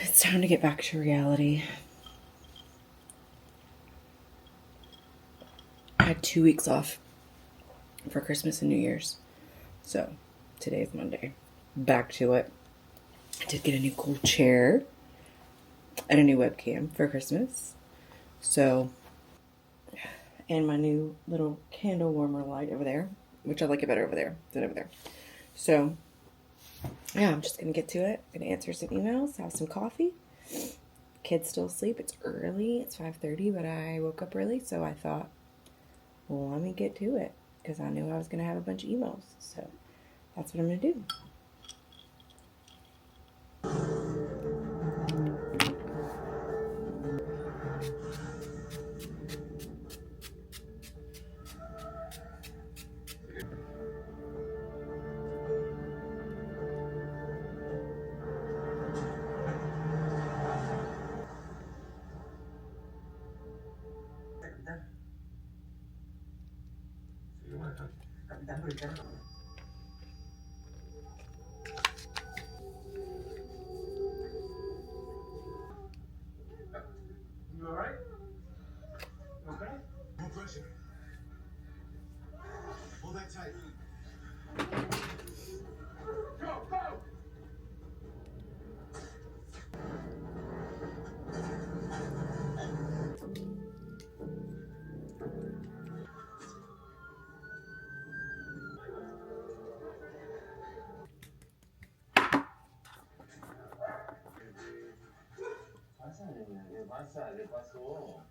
It's time to get back to reality. I had 2 weeks off for Christmas and New Year's. So today is Monday. Back to it. I did get a new cool chair and a new webcam for Christmas. So, and my new little candle warmer light over there, which I like it better over there than over there. So, yeah, I'm just going to get to it. I'm going to answer some emails, have some coffee. Kids still asleep. It's early. It's 5:30, but I woke up early, so I thought, well, let me get to it because I knew I was going to have a bunch of emails. So that's what I'm going to do. You all right? Okay? No pressure. Hold that tight. Go, go! pasa? ¿Qué pasó?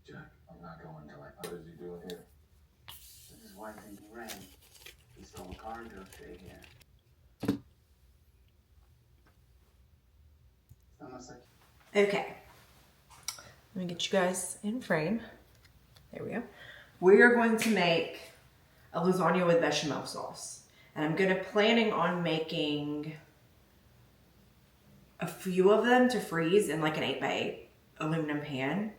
Jack, I'm not going till what is he doing here? With his wife and Ren. He stole a car and drove straight here. It's almost like... Okay. Let me get you guys in frame. There we go. We are going to make a lasagna with bechamel sauce. And I'm planning on making a few of them to freeze in like an 8x8 aluminum pan.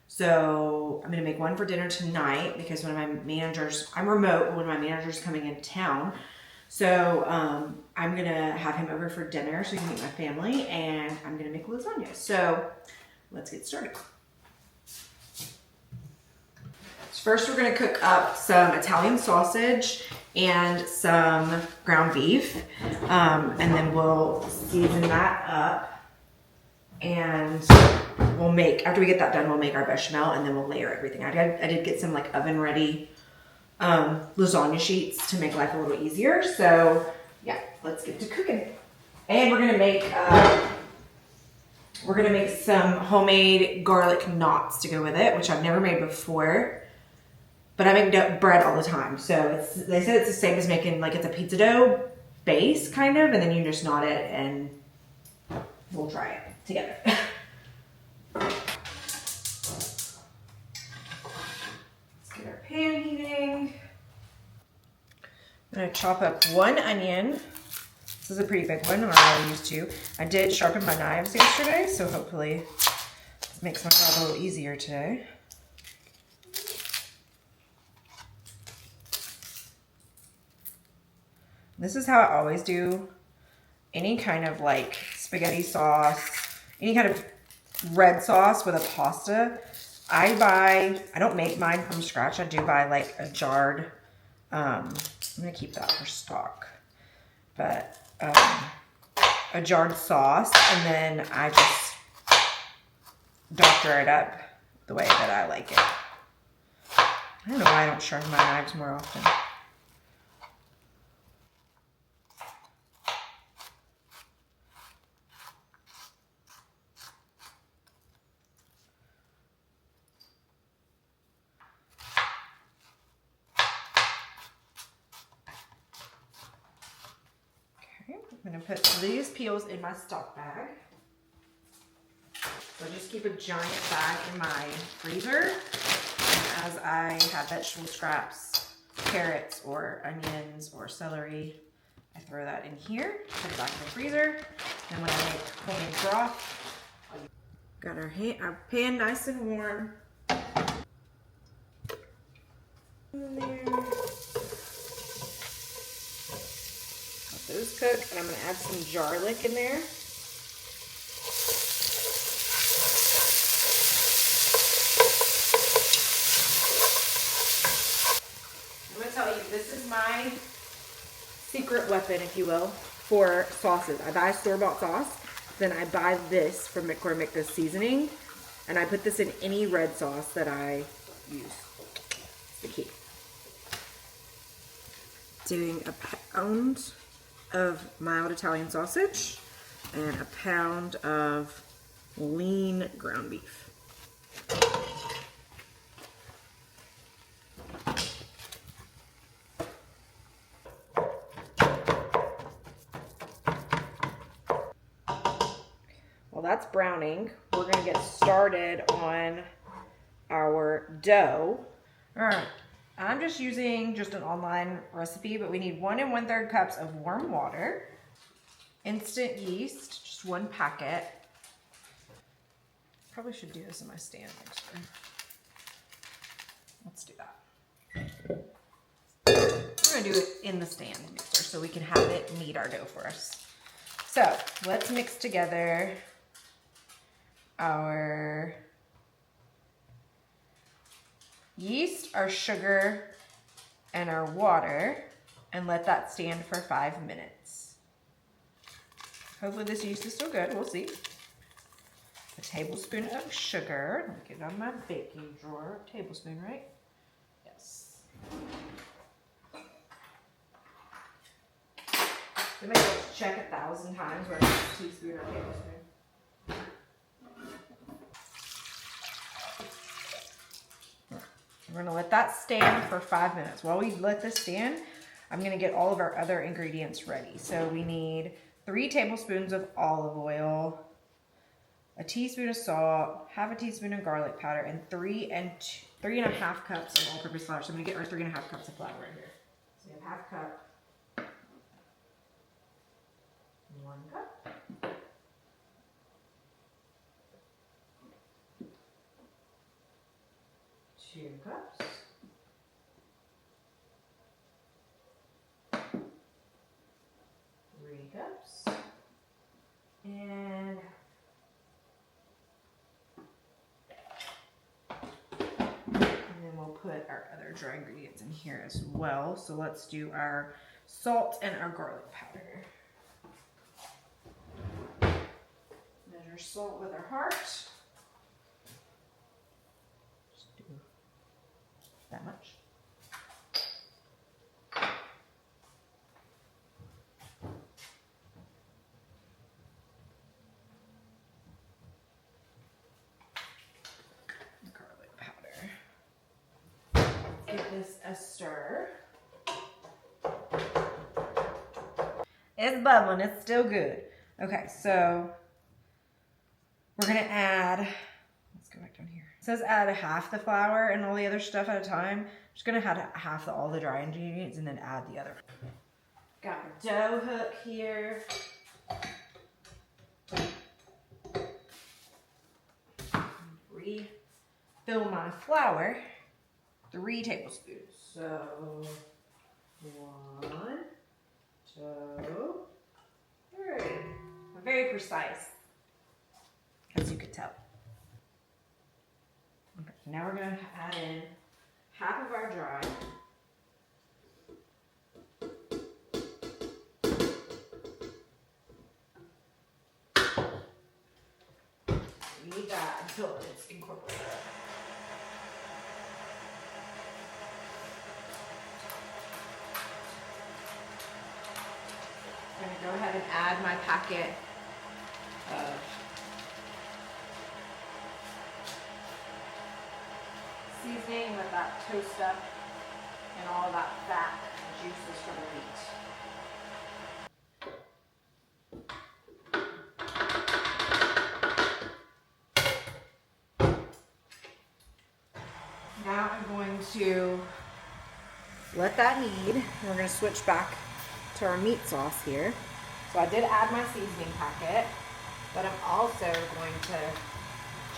So I'm gonna make one for dinner tonight because one of my managers, I'm remote, but one of my managers coming into town. So I'm gonna have him over for dinner so he can meet my family, and I'm gonna make lasagna. So let's get started. So first we're gonna cook up some Italian sausage and some ground beef, and then we'll season that up. And we'll make, after we get that done, we'll make our bechamel, and then we'll layer everything. I did get some like oven ready lasagna sheets to make life a little easier. So yeah, let's get to cooking. And we're gonna make some homemade garlic knots to go with it, which I've never made before. But I make bread all the time. So they said it's the same as making, like, it's a pizza dough base kind of, and then you just knot it, and we'll try it together. Let's get our pan heating. I'm gonna chop up one onion. This is a pretty big one, or I used to. I did sharpen my knives yesterday, so hopefully this makes my job a little easier today. This is how I always do any kind of like spaghetti sauce, any kind of red sauce with a pasta. I don't make mine from scratch. I do buy like a jarred, I'm gonna keep that for stock, but a jarred sauce, and then I just doctor it up the way that I like it. I don't know why I don't sharpen my knives more often. I'm gonna put these peels in my stock bag. So I just keep a giant bag in my freezer. And as I have vegetable scraps, carrots or onions or celery, I throw that in here, put it back in the freezer. And when I make homemade broth, got our pan nice and warm. In there. Those cook, and I'm going to add some garlic in there. I'm going to tell you, this is my secret weapon, if you will, for sauces. I buy store-bought sauce, then I buy this from McCormick, this seasoning, and I put this in any red sauce that I use. It's the key. Doing a pound of mild Italian sausage and a pound of lean ground beef. While that's browning, we're going to get started on our dough. All right. I'm just using an online recipe, but we need 1 1/3 cups of warm water, instant yeast, just 1 packet. Probably should do this in my stand next time. Let's do that. We're gonna do it in the stand mixer so we can have it knead our dough for us. So let's mix together our yeast, our sugar, and our water, and let that stand for 5 minutes. Hopefully this yeast is still good, we'll see. A tablespoon of sugar. Let me get it on my baking drawer. Tablespoon, right? Yes. We may have to check 1,000 times whether it's a teaspoon or a tablespoon. We're gonna let that stand for 5 minutes. While we let this stand, I'm gonna get all of our other ingredients ready. So we need 3 tablespoons of olive oil, a teaspoon of salt, half a teaspoon of garlic powder, and 3.5 cups of all-purpose flour. So I'm gonna get our 3.5 cups of flour right here. So we have 1/2 cup, 1 cup, 2 cups. Three cups. And then we'll put our other dry ingredients in here as well. So let's do our salt and our garlic powder. Measure salt with our heart. Just do that much. Garlic powder. Give this a stir. It's bubbling, it's still good. Okay, so we're gonna add, let's go back down here. It says add half the flour and all the other stuff at a time. I'm just gonna add half all the dry ingredients and then add the other. Got my dough hook here. Refill my flour, 3 tablespoons. So 1, 2, 3. I'm very precise, as you could tell. Okay, now we're going to add in half of our dry. We need that until it's incorporated. I'm going to go ahead and add my packet of seasoning, let that toast up and all of that fat and juices from the meat. Now I'm going to let that knead, and we're going to switch back to our meat sauce here. So I did add my seasoning packet, but I'm also going to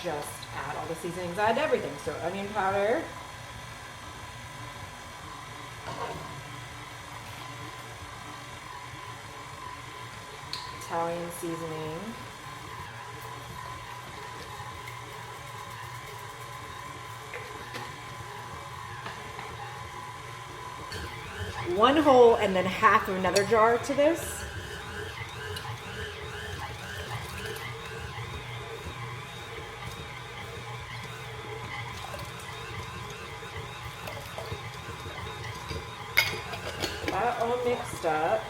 just add all the seasonings. I add everything. So onion powder, Italian seasoning, one whole and then half of another jar to this. That all mixed up,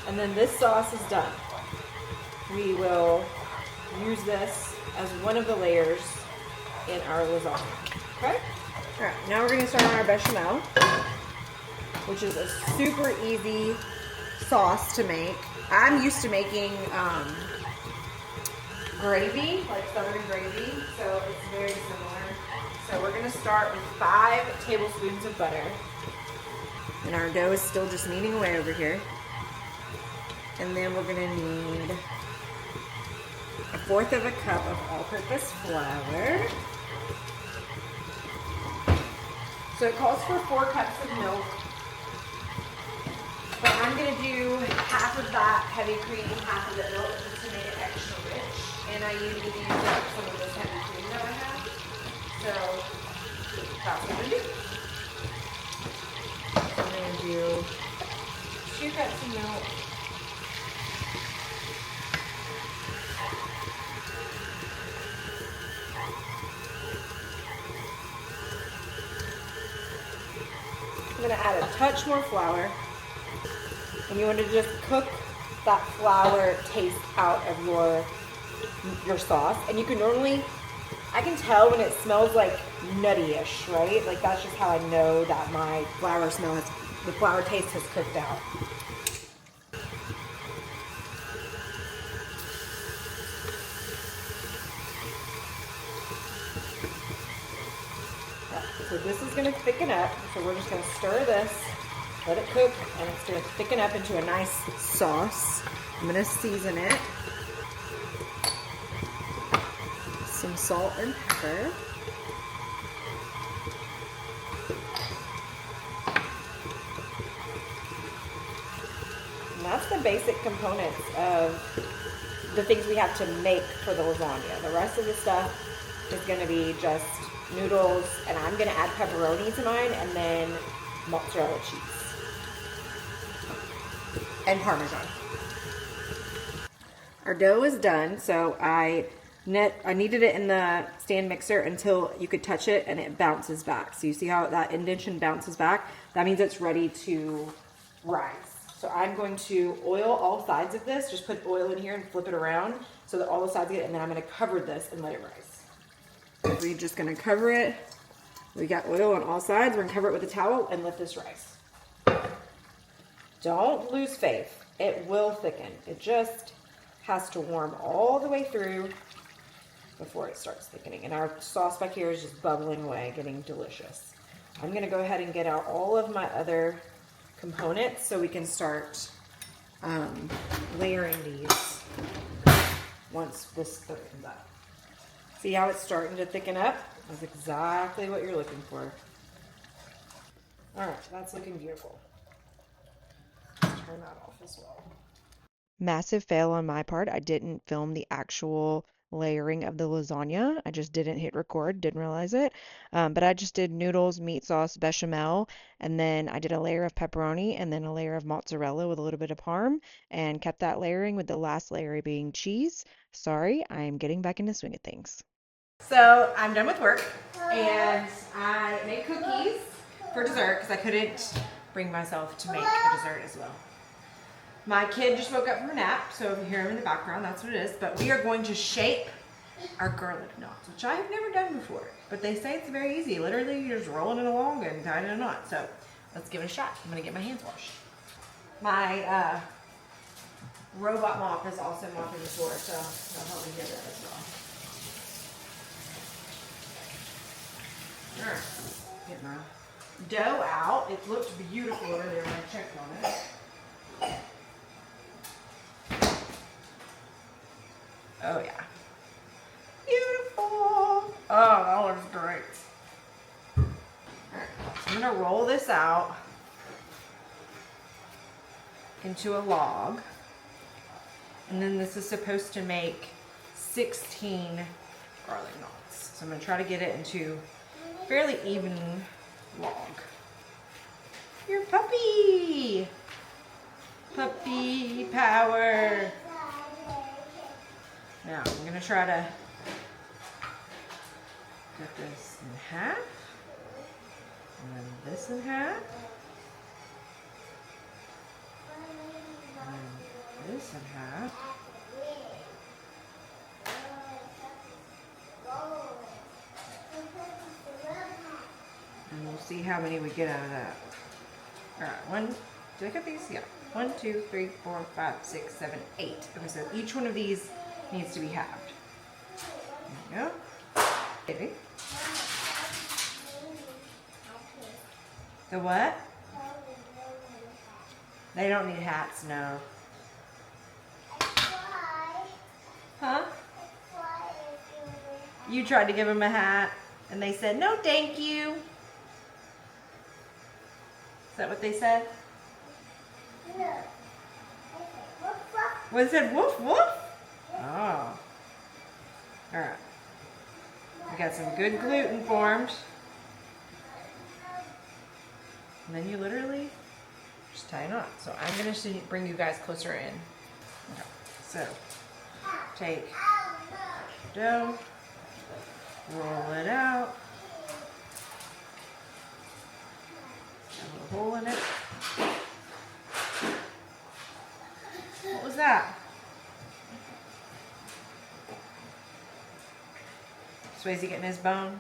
and then this sauce is done. We will use this as one of the layers in our lasagna. Okay? All right, now we're going to start on our bechamel, which is a super easy sauce to make. I'm used to making gravy, like southern gravy, so it's very similar. So we're going to start with 5 tablespoons of butter. And our dough is still just kneading away over here. And then we're gonna need 1/4 of a cup of all-purpose flour. So it calls for 4 cups of milk. But I'm gonna do half of that heavy cream, half of the milk, just to make it extra rich. And I usually use up some of this heavy cream that I have. So that's what I'm gonna do. I'm going to do 2 cups of milk. I'm going to add a touch more flour. And you want to just cook that flour taste out of your sauce. And you can normally, I can tell when it smells like nutty-ish, right? Like that's just how I know that my the flour taste has cooked out. So this is going to thicken up. So we're just going to stir this, let it cook, and it's going to thicken up into a nice sauce. I'm going to season it. Some salt and pepper. And that's the basic components of the things we have to make for the lasagna. The rest of the stuff is going to be just noodles, and I'm going to add pepperoni to mine, and then mozzarella cheese and Parmesan. Our dough is done, so I kneaded it in the stand mixer until you could touch it and it bounces back. So you see how that indentation bounces back? That means it's ready to rise. So I'm going to oil all sides of this. Just put oil in here and flip it around so that all the sides get it, and then I'm going to cover this and let it rise. We're just going to cover it. We got oil on all sides. We're going to cover it with a towel and let this rise. Don't lose faith. It will thicken. It just has to warm all the way through before it starts thickening. And our sauce back here is just bubbling away, getting delicious. I'm going to go ahead and get out all of my other components so we can start layering these once this thickens up. See how it's starting to thicken up? That's exactly what you're looking for. All right, that's looking beautiful. Turn that off as well. Massive fail on my part. I didn't film the actual layering of the lasagna. I just didn't hit record, didn't realize it. But I just did noodles, meat sauce, bechamel, and then I did a layer of pepperoni and then a layer of mozzarella with a little bit of parm and kept that layering with the last layer being cheese. Sorry, I'm getting back in the swing of things. So I'm done with work and I made cookies for dessert because I couldn't bring myself to make a dessert as well. My kid just woke up from a nap, so if you hear him in the background, that's what it is. But we are going to shape our garlic knots, which I have never done before. But they say it's very easy. Literally, you're just rolling it along and tying in a knot. So let's give it a shot. I'm going to get my hands washed. My robot mop is also mopping the floor, so that'll help me get that as well. All right, get my dough out. It looked beautiful earlier when I checked on it. Oh yeah. Beautiful. Oh, that looks great. Alright, so I'm gonna roll this out into a log. And then this is supposed to make 16 garlic knots. So I'm gonna try to get it into a fairly even log. Your puppy! Puppy power! Now, I'm going to try to cut this in half, and then this in half, and then this in half. And we'll see how many we get out of that. Alright, did I cut these? Yeah. 1, 2, 3, 4, 5, 6, 7, 8. Okay, so each one of these needs to be halved. There you go. Baby. The what? They don't need hats, no. Huh? You tried to give them a hat, and they said, no, thank you. Is that what they said? No. What, it said woof woof? Oh. Alright. We got some good gluten formed. And then you literally just tie a knot. So I'm going to bring you guys closer in. Okay. So, take dough, roll it out. Got a little hole in it. What was that? Swayze getting his bone.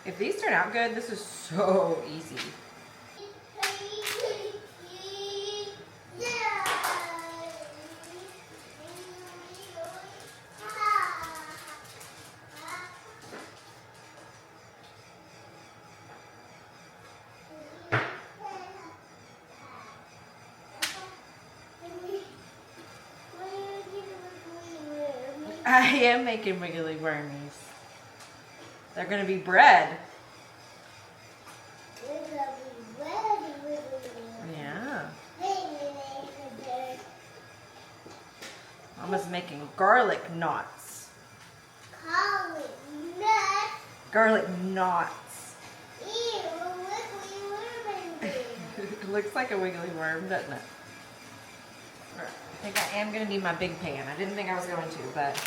If these turn out good, this is so easy. I am making wiggly wormies. They're gonna be bread. Yeah. Mama's making garlic knots. Garlic knots. It looks like a wiggly worm, doesn't it? I think I am gonna need my big pan. I didn't think I was going to, but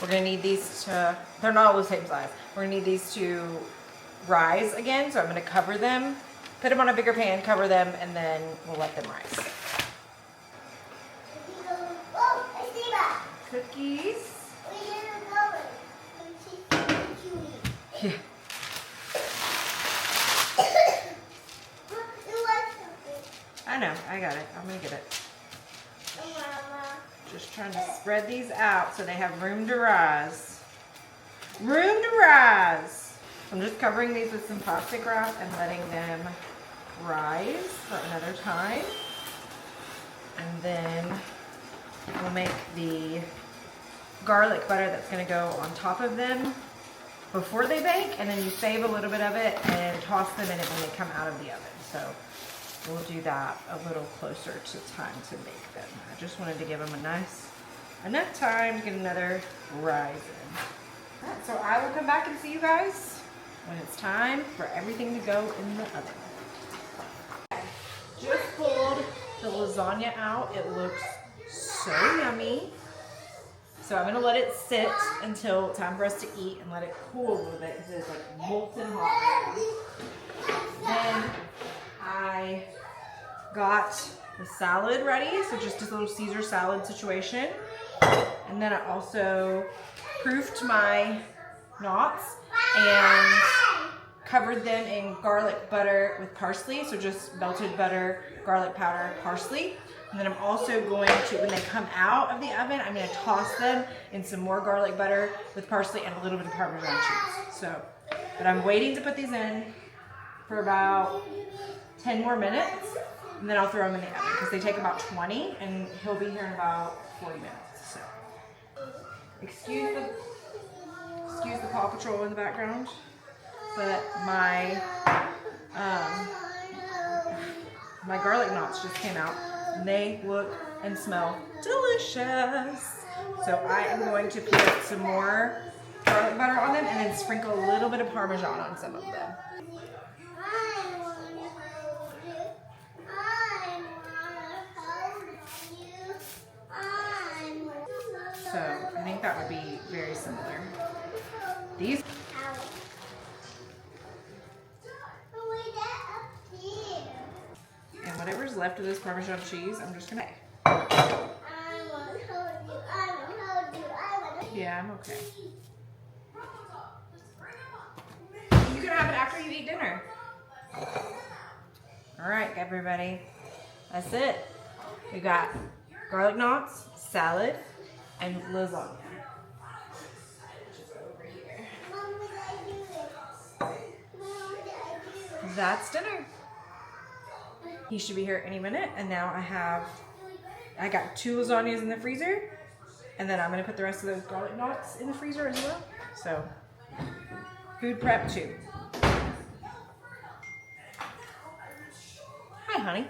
we're gonna need these to, they're not all the same size. We're gonna need these to rise again, so I'm gonna cover them, put them on a bigger pan, cover them, and then we'll let them rise. Cookies. Yeah. I know, I got it. I'm gonna get it. Just trying to spread these out so they have room to rise. Room to rise! I'm just covering these with some plastic wrap and letting them rise for another time. And then we'll make the garlic butter that's gonna go on top of them before they bake, and then you save a little bit of it and toss them in it when they come out of the oven. So we'll do that a little closer to time to make them. I just wanted to give them enough time to get another rise in. All right, so I will come back and see you guys when it's time for everything to go in the oven. Just pulled the lasagna out. It looks so yummy. So I'm gonna let it sit until time for us to eat and let it cool a little bit because it's like molten hot. Then I got the salad ready, so just this little Caesar salad situation. And then I also proofed my knots and covered them in garlic butter with parsley, so just melted butter, garlic powder, parsley. And then I'm also going to, when they come out of the oven, I'm going to toss them in some more garlic butter with parsley and a little bit of Parmesan cheese. So, but I'm waiting to put these in for about 10 more minutes, and then I'll throw them in the oven because they take about 20, and he'll be here in about 40 minutes. So, excuse the Paw Patrol in the background, but my garlic knots just came out. And they look and smell delicious. So I am going to put some more garlic butter on them and then sprinkle a little bit of Parmesan on some of them. So I think that would be very similar. These. And whatever's left of this Parmesan cheese, I'm just gonna. Yeah, I'm okay. You can have it after you eat dinner. All right, everybody. That's it. We got garlic knots, salad, and lasagna. Just over here. That's dinner. He should be here any minute, and now I got 2 lasagnas in the freezer, and then I'm gonna put the rest of those garlic knots in the freezer as well. So, food prep too. Hi, honey.